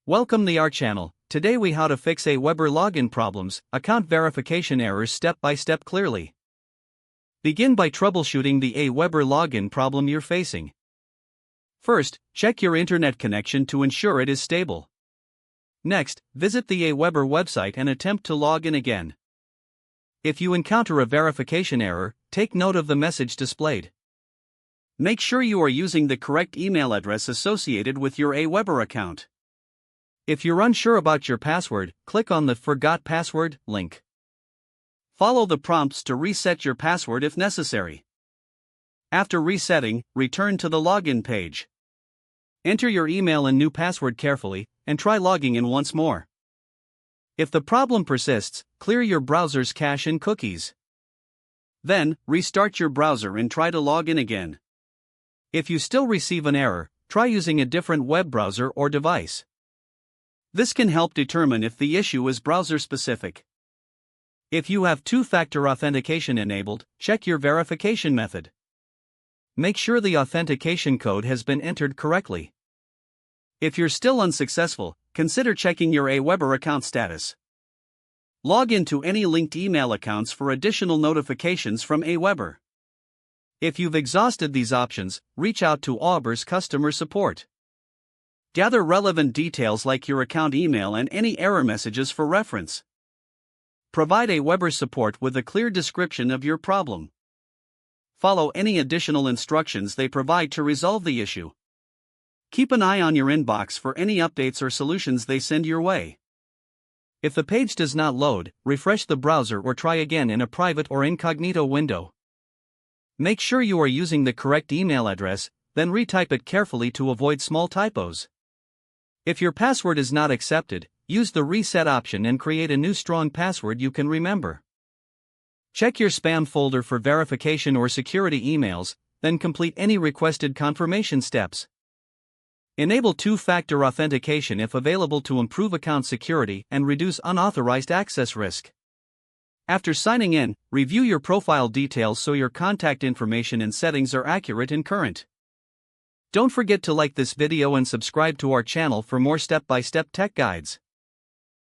Welcome to our channel. Today we how to fix AWeber login problems, account verification errors step by step clearly. Begin by troubleshooting the AWeber login problem you're facing. First, check your internet connection to ensure it is stable. Next, visit the AWeber website and attempt to log in again. If you encounter a verification error, take note of the message displayed. Make sure you are using the correct email address associated with your AWeber account. If you're unsure about your password, click on the Forgot Password link. Follow the prompts to reset your password if necessary. After resetting, return to the login page. Enter your email and new password carefully, and try logging in once more. If the problem persists, clear your browser's cache and cookies. Then, restart your browser and try to log in again. If you still receive an error, try using a different web browser or device. This can help determine if the issue is browser-specific. If you have two-factor authentication enabled, check your verification method. Make sure the authentication code has been entered correctly. If you're still unsuccessful, consider checking your AWeber account status. Log into any linked email accounts for additional notifications from AWeber. If you've exhausted these options, reach out to AWeber's customer support. Gather relevant details like your account email and any error messages for reference. Provide AWeber support with a clear description of your problem. Follow any additional instructions they provide to resolve the issue. Keep an eye on your inbox for any updates or solutions they send your way. If the page does not load, refresh the browser or try again in a private or incognito window. Make sure you are using the correct email address, then retype it carefully to avoid small typos. If your password is not accepted, use the reset option and create a new strong password you can remember. Check your spam folder for verification or security emails, then complete any requested confirmation steps. Enable two-factor authentication if available to improve account security and reduce unauthorized access risk. After signing in, review your profile details so your contact information and settings are accurate and current. Don't forget to like this video and subscribe to our channel for more step-by-step tech guides.